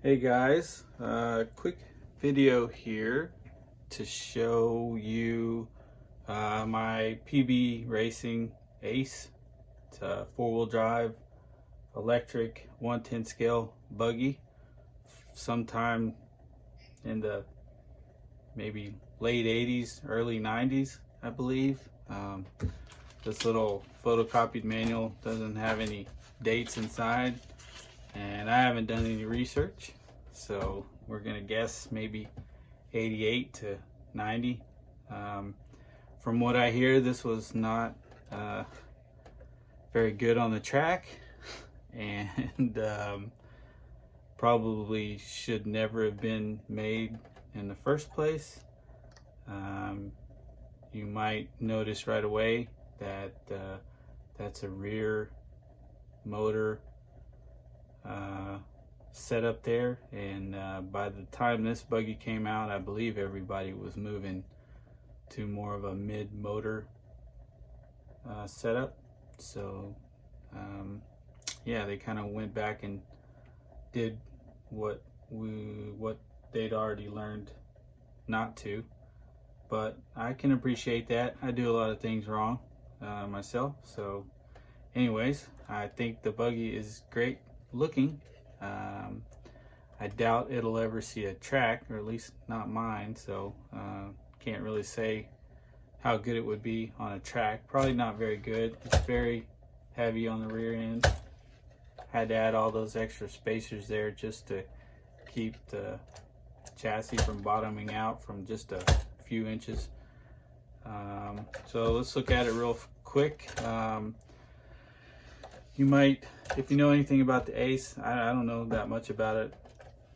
Hey guys, quick video here to show you my PB Racing Ace. It's a four-wheel drive electric 110 scale buggy. Sometime in the maybe late 80s, early 90s, I believe. This little photocopied manual doesn't have any dates inside, and I haven't done any research, so we're gonna guess maybe 88 to 90. From what I hear, this was not very good on the track, and probably should never have been made in the first place. You might notice right away that that's a rear motor set up there, and by the time this buggy came out, I believe everybody was moving to more of a mid motor setup. So yeah, they kind of went back and did what they'd already learned not to, but I can appreciate that. I do a lot of things wrong myself. So anyways, I think the buggy is great looking. I doubt it'll ever see a track, or at least not mine, so can't really say how good it would be on a track. Probably not very good. It's very heavy on the rear end. Had to add all those extra spacers there just to keep the chassis from bottoming out from just a few inches. So let's look at it real quick. You might, if you know anything about the Ace, I don't know that much about it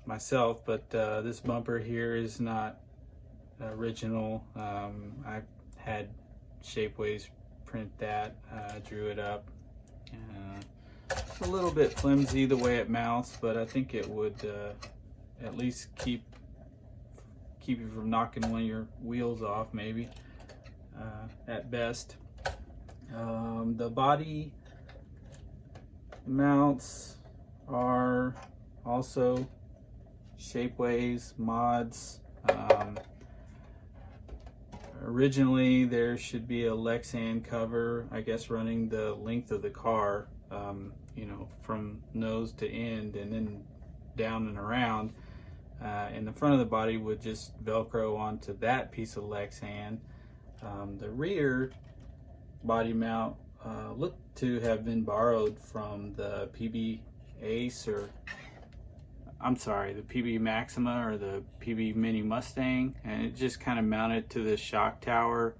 myself, but this bumper here is not original. I had Shapeways print that, drew it up. It's a little bit flimsy the way it mounts, but I think it would at least keep you from knocking one of your wheels off, maybe, at best. The body mounts are also Shapeways mods. Originally there should be a Lexan cover, I guess, running the length of the car, you know, from nose to end and then down and around, and the front of the body would just velcro onto that piece of Lexan. The rear body mount looked to have been borrowed from the PB Ace, or I'm sorry, the PB Maxima or the PB Mini Mustang, and it just kind of mounted to the shock tower.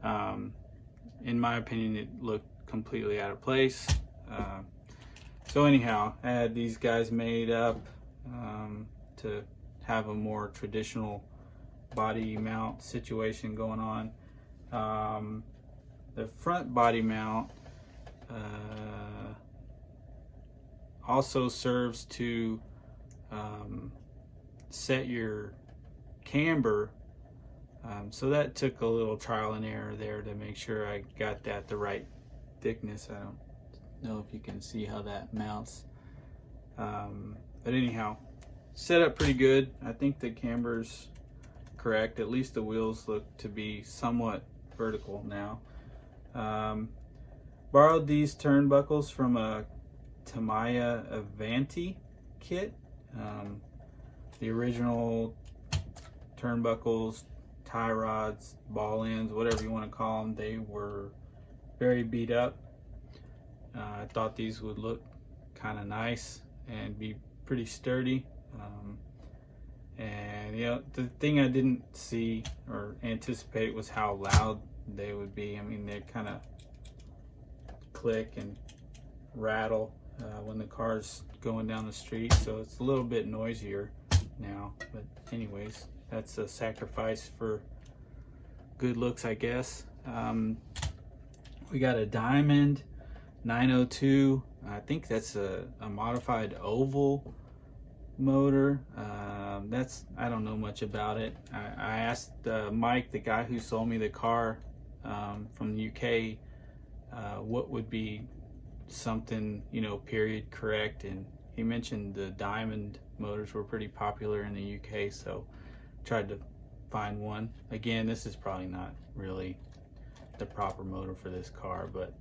In my opinion, it looked completely out of place. So anyhow, I had these guys made up to have a more traditional body mount situation going on. The front body mount also serves to set your camber, so that took a little trial and error there to make sure I got that the right thickness. I don't know if you can see how that mounts, but anyhow, set up pretty good. I think the camber's correct. At least the wheels look to be somewhat vertical now. Borrowed these turnbuckles from a Tamiya Avanti kit. The original turnbuckles, tie rods, ball ends, whatever you want to call them, they were very beat up. I thought these would look kind of nice and be pretty sturdy. And you know, the thing I didn't see or anticipate was how loud they would be. I mean, they kind of click and rattle when the car's going down the street, so it's a little bit noisier now. But anyways, that's a sacrifice for good looks, I guess. We got a Diamond 902. I think that's a modified oval motor. I don't know much about it. I asked Mike, the guy who sold me the car from the UK, what would be something, you know, period correct, and he mentioned the diamond motors were pretty popular in the UK, so tried to find one. Again, this is probably not really the proper motor for this car, but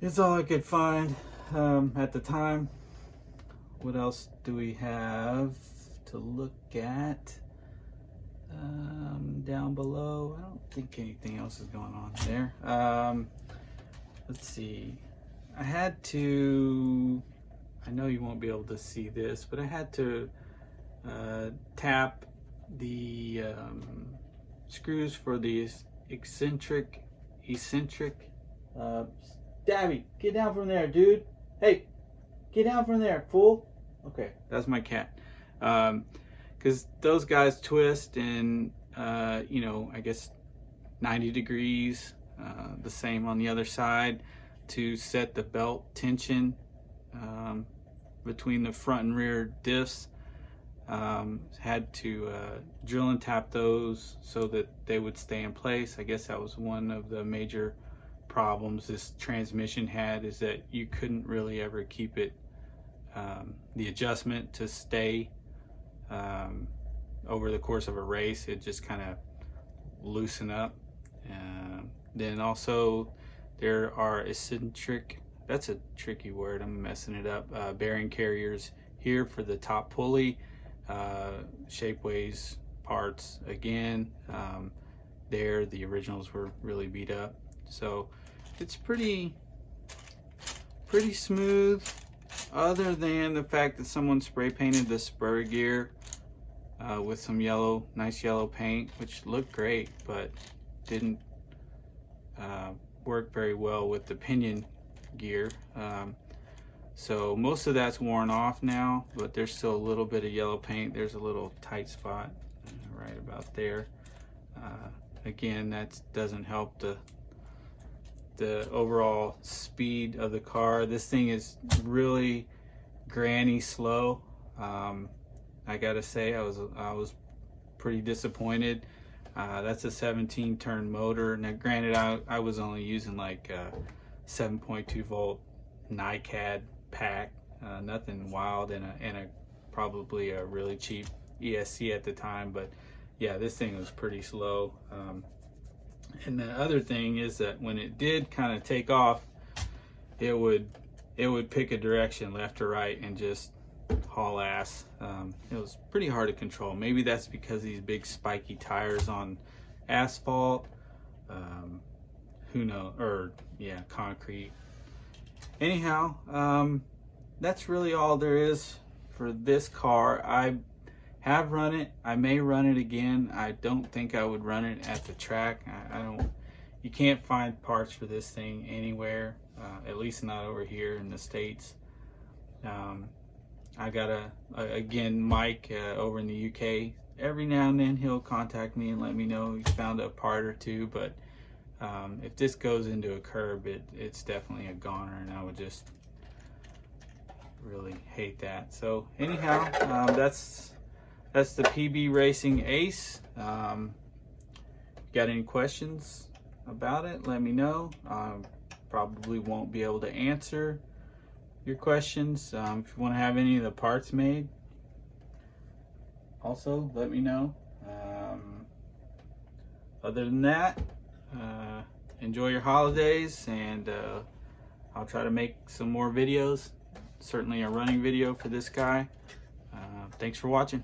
it's all I could find at the time. What else do we have to look at down below? I don't think anything else is going on there. Let's see. I had to, I know you won't be able to see this, but I had to tap the screws for the eccentric, Dabby, get down from there, dude. Hey, get down from there, fool. Okay, that's my cat. Because those guys twist and, you know, I guess 90 degrees, the same on the other side to set the belt tension between the front and rear diffs. Had to drill and tap those so that they would stay in place. I guess that was one of the major problems this transmission had, is that you couldn't really ever keep it, the adjustment to stay over the course of a race. It just kind of loosen up. Then also there are eccentric, that's a tricky word, I'm messing it up, bearing carriers here for the top pulley. Shapeways parts again, there the originals were really beat up, so it's pretty smooth, other than the fact that someone spray painted the spur gear with some yellow, nice yellow paint, which looked great, but didn't work very well with the pinion gear. So most of that's worn off now, but there's still a little bit of yellow paint. There's a little tight spot right about there. Again, that doesn't help the overall speed of the car. This thing is really granny slow. I gotta say, I was pretty disappointed. That's a 17 turn motor. Now granted, I was only using like 7.2 volt NiCad pack, nothing wild, and a probably a really cheap ESC at the time, but yeah, this thing was pretty slow. And the other thing is that when it did kind of take off, it would pick a direction left or right and just haul ass. It was pretty hard to control. Maybe that's because these big spiky tires on asphalt, who knows, or yeah, concrete. Anyhow, that's really all there is for this car. I have run it. I may run it again. I don't think I would run it at the track. You can't find parts for this thing anywhere, at least not over here in the States. I got again, Mike over in the UK. Every now and then he'll contact me and let me know he's found a part or two, but if this goes into a curb, it's definitely a goner, and I would just really hate that. So anyhow, that's the PB Racing Ace. Got any questions about it, let me know. Probably won't be able to answer your questions. If you want to have any of the parts made, also let me know. Other than that, enjoy your holidays, and I'll try to make some more videos, certainly a running video for this guy. Thanks for watching.